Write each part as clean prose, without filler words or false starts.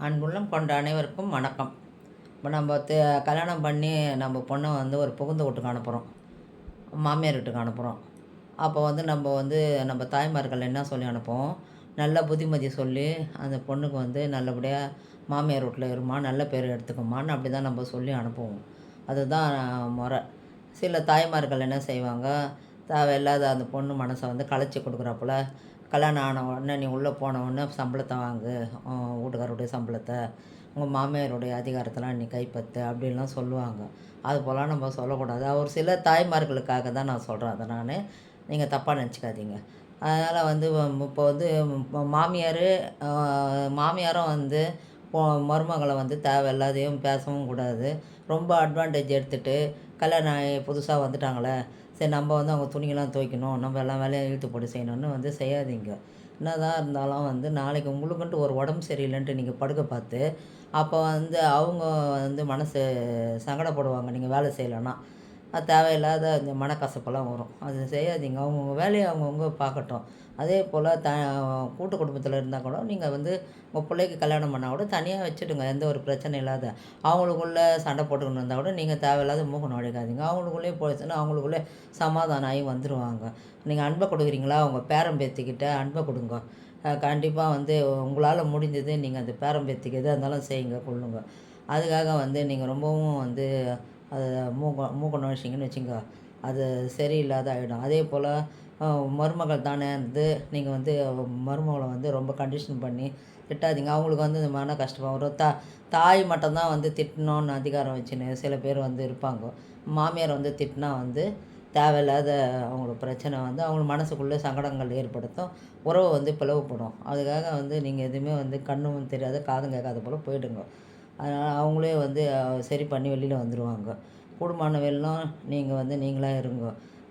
அன்புள்ளம் கொண்ட அனைவருக்கும் வணக்கம். இப்போ நம்ம கல்யாணம் பண்ணி நம்ம பொண்ணை வந்து ஒரு புகுந்த வீட்டுக்கு அனுப்புகிறோம், மாமியார் வீட்டுக்கு அனுப்புகிறோம். அப்போ வந்து நம்ம தாய்மார்கள் என்ன சொல்லி அனுப்புவோம், நல்ல புத்திமதி சொல்லி அந்த பொண்ணுக்கு வந்து நல்லபடியாக மாமியார் வீட்டில் இருமா, நல்ல பேர் எடுத்துக்கம்மான்னு அப்படி தான் நம்ம சொல்லி அனுப்புவோம். அதுதான் முறை. சில தாய்மார்கள் என்ன செய்வாங்க, தேவையில்லாத அந்த பொண்ணு மனசை வந்து கலைச்சி கொடுக்குறாப்புல, கல்யாணம் ஆன உடனே நீ உள்ளே போன உடனே சம்பளத்தை வாங்கு, வீட்டுக்காரருடைய சம்பளத்தை, உங்கள் மாமியாருடைய அதிகாரத்தெல்லாம் நீ கைப்பற்று அப்படின்லாம் சொல்லுவாங்க. அது போலாம் நம்ம சொல்லக்கூடாது. ஒரு சில தாய்மார்களுக்காக தான் நான் சொல்கிறேன் அதை நீங்கள் தப்பாக நினச்சிக்காதீங்க. அதனால் வந்து இப்போ வந்து மாமியார் மாமியாரும் வந்து மருமகளை வந்து தேவையில்லாதையும் பேசவும் கூடாது. ரொம்ப அட்வான்டேஜ் எடுத்துகிட்டு கல்யாணம் ஆகி புதுசாக வந்துட்டாங்களே, சரி நம்ம வந்து அவங்க துணியெல்லாம் துவைக்கணும், நம்ம எல்லா வேலையும் இழுத்து போட்டு செய்யணும்னு வந்து செய்யாதீங்க. என்னதான் இருந்தாலும் வந்து நாளைக்கு உங்களுக்குன்ட்டு ஒரு உடம்பு சரியில்லைன்ட்டு நீங்கள் படுக்க பார்த்து, அப்போ வந்து அவங்க வந்து மனசு சங்கடப்படுவாங்க நீங்கள் வேலை செய்யலைன்னா. அது தேவையில்லாத இந்த மனக்கசப்பெல்லாம் வரும். அது செய்யாதீங்க. அவங்கவுங்க வேலையை அவங்கவுங்க பார்க்கட்டும். அதே போல் கூட்டு குடும்பத்தில் இருந்தால் கூட நீங்கள் வந்து உங்கள் பிள்ளைக்கு கல்யாணம் பண்ணால் கூட தனியாக வச்சுடுங்க. எந்த ஒரு பிரச்சனையும் இல்லாத. அவங்களுக்குள்ளே சண்டை போட்டுக்கின்னு இருந்தால் கூட நீங்கள் தேவையில்லாத மூக்க நுழைக்காதீங்க. அவங்களுக்குள்ளேயே போயிடுச்சுன்னா அவங்களுக்குள்ளே சமாதானம் ஆகி வந்துடுவாங்க. நீங்கள் அன்பை கொடுக்குறீங்களா, உங்கள் பேரன் பேத்திக்கிட்ட அன்பை கொடுங்க. கண்டிப்பாக வந்து உங்களால் முடிஞ்சது நீங்கள் அந்த பேரன் பேத்திக்கு எதாக இருந்தாலும் செய்யுங்க, கொள்ளுங்க. அதுக்காக வந்து நீங்கள் ரொம்பவும் வந்து அது மூக்க நுழைச்சிங்கன்னு வச்சுங்க, அது சரியில்லாத ஆகிடும். அதே போல் மருமகள் தானே வந்து நீங்கள் வந்து மருமகளை வந்து ரொம்ப கண்டிஷன் பண்ணி திட்டாதீங்க. அவங்களுக்கு வந்து இந்த மன கஷ்டமாக வரும். தாய் மட்டும்தான் வந்து திட்டணும்னு அதிகாரம் வச்சுன்னு சில பேர் வந்து இருப்பாங்க. மாமியார் வந்து திட்டினா வந்து தேவையில்லாத அவங்களுக்கு பிரச்சனை வந்து அவங்க மனசுக்குள்ளே சங்கடங்கள் ஏற்படுத்தும். உறவு வந்து பிளவுபடும். அதுக்காக வந்து நீங்கள் எதுவுமே வந்து கண்ணும் தெரியாத காதும் கேட்காத போல் போயிடுங்க. அதனால் அவங்களே வந்து சரி பண்ணி வெளியில் வந்துடுவாங்க. கூடுமான வரையிலும் நீங்கள் வந்து நீங்களாக இருங்க.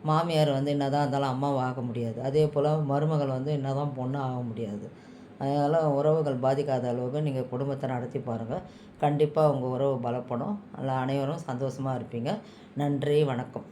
மாமியார் வந்து என்ன தான் இருந்தாலும் அம்மாவை ஆக முடியாது. அதே போல் மருமகள் வந்து என்ன தான் பொண்ணாக ஆக முடியாது. அதனால் உறவுகள் பாதிக்காத அளவுக்கு நீங்கள் குடும்பத்தை நடத்தி பாருங்கள். கண்டிப்பாக உங்கள் உறவு பலப்படும். அதில் அனைவரும் சந்தோஷமாக இருப்பீங்க. நன்றி, வணக்கம்.